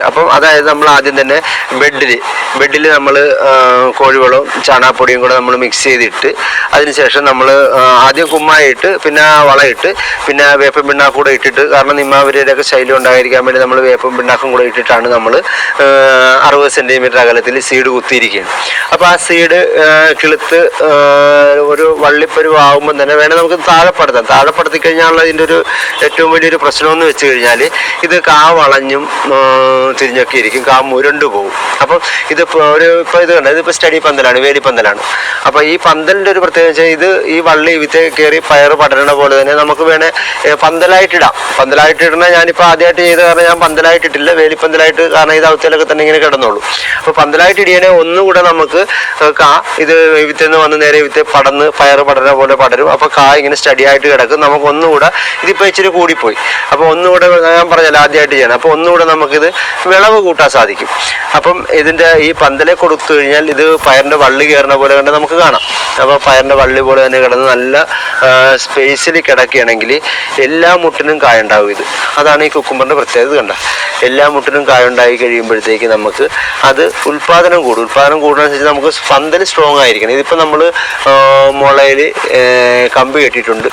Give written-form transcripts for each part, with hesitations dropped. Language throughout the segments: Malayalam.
അപ്പം അതായത് നമ്മൾ ആദ്യം തന്നെ ബെഡിൽ നമ്മൾ കോഴിവളവും ചാണകപ്പൊടിയും കൂടെ നമ്മൾ മിക്സ് ചെയ്തിട്ട് അതിനുശേഷം നമ്മൾ ആദ്യം കുമ്മായിട്ട് പിന്നെ വളയിട്ട് പിന്നെ വേപ്പൻ പിണ്ണാക്കും കൂടെ ഇട്ടിട്ട്, കാരണം നിമ്മാവരിയുടെയൊക്കെ ശൈലി ഉണ്ടായിരിക്കാൻ വേണ്ടി നമ്മൾ വേപ്പൻ പിണ്ണാക്കും കൂടെ ഇട്ടിട്ടാണ് നമ്മൾ 60 സെൻറ്റിമീറ്റർ അകലത്തിൽ സീഡ് കുത്തിയിരിക്കുകയാണ്. അപ്പോൾ ആ സീഡ് കിളുത്ത് ഒരു വള്ളിപ്പരുവാകുമ്പം തന്നെ വേണേൽ നമുക്ക് താഴെപ്പെടുത്തി കഴിഞ്ഞാൽ ഇതിൻ്റെ ഒരു ഏറ്റവും വലിയൊരു പ്രശ്നമെന്ന് വെച്ച് കഴിഞ്ഞാൽ ഇത് കാ വളഞ്ഞും തിരിഞ്ഞൊക്കെ ഇരിക്കും, കാ മുരണ്ടു പോകും. അപ്പം ഇതിപ്പോൾ ഇത് കണ്ട, ഇതിപ്പോൾ സ്റ്റഡി പന്തലാണ്, വേലിപ്പന്തലാണ്. അപ്പോൾ ഈ പന്തലിൻ്റെ ഒരു പ്രത്യേകത വെച്ചാൽ ഇത് ഈ വള്ളി വിത്ത് കയറി പയർ പടരണ പോലെ തന്നെ നമുക്ക് വേണേൽ പന്തലായിട്ടിടാം. പന്തലായിട്ടിടണ ഞാനിപ്പോൾ ആദ്യമായിട്ട് ചെയ്ത് കാരണം ഞാൻ പന്തലായിട്ടിട്ടില്ല, വേലിപ്പന്തലായിട്ട്, കാരണം ഇത് അവസ്ഥയിലൊക്കെ തന്നെ ഇങ്ങനെ കിടന്നുള്ളൂ. അപ്പോൾ പന്തലായിട്ട് ഇടിയനെ ഒന്നുകൂടെ നമുക്ക് കാ ഇത് വിത്തിൽ വന്ന് നേരെ വിത്ത് പടന്ന് പയർ പടരണ പോലെ പടരും. അപ്പോൾ കാ ഇങ്ങനെ സ്റ്റഡി ആയിട്ട് കിടക്കും. നമുക്ക് ഒന്നുകൂടെ ഇതിപ്പോൾ ഇച്ചിരി കൂടിപ്പോയി, അപ്പോൾ ഒന്നുകൂടെ ഞാൻ പറഞ്ഞല്ലോ ആദ്യമായിട്ട് ചെയ്യണം. അപ്പോൾ ഒന്നുകൂടെ നമുക്കിത് വിളവ് കൂട്ടാൻ സാധിക്കും. അപ്പം ഇതിൻ്റെ ഈ പന്തലെ കൊടുത്തു കഴിഞ്ഞാൽ ഇത് പയറിൻ്റെ വള്ളി കയറുന്ന പോലെ കണ്ട് നമുക്ക് കാണാം. അപ്പോൾ പയറിൻ്റെ വള്ളി പോലെ തന്നെ കിടന്ന് നല്ല സ്പേസിൽ കിടക്കുകയാണെങ്കിൽ എല്ലാ മുട്ടിനും കായുണ്ടാവും. അതാണ് ഈ കുക്കുമ്പറിൻ്റെ പ്രത്യേകത. കണ്ട, എല്ലാ മുട്ടിനും കായുണ്ടായി കഴിയുമ്പോഴത്തേക്ക് നമുക്ക് അത് ഉൽപ്പാദനം കൂടുന്നതനുസരിച്ച് നമുക്ക് പന്തൽ സ്ട്രോങ് ആയിരിക്കണം. ഇതിപ്പോൾ നമ്മൾ മുളയിൽ കമ്പി കെട്ടിയിട്ടുണ്ട്,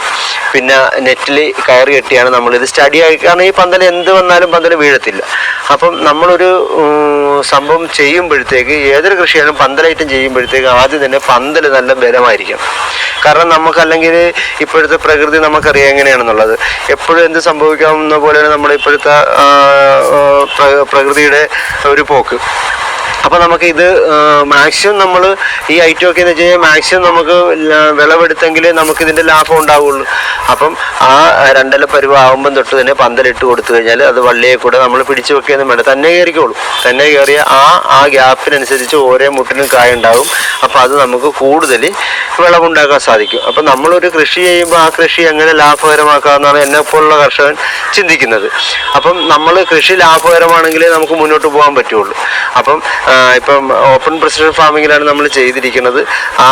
പിന്നെ നെറ്റിൽ കയറ് കെട്ടിയാണ് നമ്മളിത് സ്റ്റഡി ആയി. കാരണം ഈ പന്തൽ എന്ത് വന്നാലും പന്തൽ വീഴത്തില്ല. അപ്പം നമ്മളൊരു സംഭവം ചെയ്യുമ്പോഴത്തേക്ക് ഏതൊരു കൃഷിയാലും പന്തലൈറ്റം ചെയ്യുമ്പോഴത്തേക്ക് ആദ്യം തന്നെ പന്തൽ നല്ല ബലമായിരിക്കും. കാരണം നമുക്കല്ലെങ്കിൽ ഇപ്പോഴത്തെ പ്രകൃതി നമുക്കറിയാം എങ്ങനെയാണെന്നുള്ളത്. എപ്പോഴും എന്ത് സംഭവിക്കാവുന്ന പോലെയാണ് നമ്മുടെ ഇപ്പോഴത്തെ പ്രകൃതിയുടെ ഒരു പോക്ക്. അപ്പോൾ നമുക്കിത് മാക്സിമം നമ്മൾ ഈ ഐറ്റമൊക്കെ എന്ന് വെച്ച് കഴിഞ്ഞാൽ മാക്സിമം നമുക്ക് വിളവെടുത്തെങ്കിൽ നമുക്കിതിൻ്റെ ലാഭം ഉണ്ടാവുള്ളൂ. അപ്പം ആ രണ്ടല പരുവാകുമ്പം തൊട്ട് തന്നെ പന്തലിട്ട് കൊടുത്തു കഴിഞ്ഞാൽ അത് വള്ളിയെ കൂടെ നമ്മൾ പിടിച്ചു വെക്കുകയൊന്നും വേണ്ട, തന്നെ കയറിക്കോളും. തന്നെ കയറിയ ആ ഗ്യാപ്പിനനുസരിച്ച് ഓരോ മുട്ടിനും കായുണ്ടാവും. അപ്പോൾ അത് നമുക്ക് കൂടുതൽ വിളവുണ്ടാക്കാൻ സാധിക്കും. അപ്പം നമ്മളൊരു കൃഷി ചെയ്യുമ്പോൾ ആ കൃഷി എങ്ങനെ ലാഭകരമാക്കാമെന്നാണ് എന്നെപ്പോലുള്ള കർഷകൻ ചിന്തിക്കുന്നത്. അപ്പം നമ്മൾ കൃഷി ലാഭകരമാണെങ്കിലേ നമുക്ക് മുന്നോട്ട് പോകാൻ പറ്റുള്ളൂ. അപ്പം ഇപ്പം ഓപ്പൺ പ്രിസിഷൻ ഫാമിങ്ങിലാണ് നമ്മൾ ചെയ്തിരിക്കുന്നത്. ആ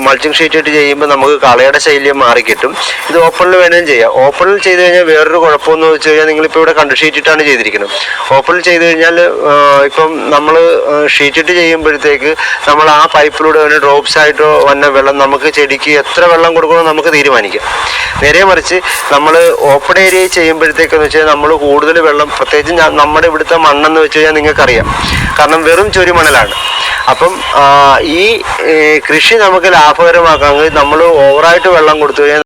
മൾച്ചിങ് ഷീറ്റ് ഇട്ട് ചെയ്യുമ്പോൾ നമുക്ക് കളയുടെ ശൈല്യം മാറിക്കിട്ടും. ഇത് ഓപ്പണിൽ വേണമെങ്കിലും ചെയ്യാം. ഓപ്പണിൽ ചെയ്ത് കഴിഞ്ഞാൽ വേറൊരു കുഴപ്പമെന്ന് വെച്ച് കഴിഞ്ഞാൽ നിങ്ങളിപ്പോൾ ഇവിടെ കണ്ടു ഷീറ്റിട്ടാണ് ചെയ്തിരിക്കുന്നത്. ഓപ്പണിൽ ചെയ്ത് കഴിഞ്ഞാൽ ഇപ്പം നമ്മൾ ഷീറ്റിട്ട് ചെയ്യുമ്പോഴത്തേക്ക് നമ്മൾ ആ പൈപ്പിലൂടെ വല്ല ഡ്രോപ്സ് ആയിട്ടോ വന്ന വെള്ളം നമുക്ക് ചെടിക്ക് എത്ര വെള്ളം കൊടുക്കണമെന്ന് നമുക്ക് തീരുമാനിക്കാം. നേരെ മറിച്ച് നമ്മൾ ഓപ്പൺ ഏരിയയിൽ ചെയ്യുമ്പോഴത്തേക്കെന്ന് വെച്ചാൽ നമ്മൾ കൂടുതൽ വെള്ളം, പ്രത്യേകിച്ച് നമ്മുടെ ഇവിടുത്തെ മണ്ണെന്ന് വെച്ച് കഴിഞ്ഞാൽ നിങ്ങൾക്കറിയാം, കാരണം വെറും ചൊരിമണലാണ്. അപ്പം ഈ കൃഷി നമുക്ക് ലാഭകരമാക്കാമെങ്കിൽ നമ്മൾ ഓവറായിട്ട് വെള്ളം കൊടുത്തു കഴിഞ്ഞാൽ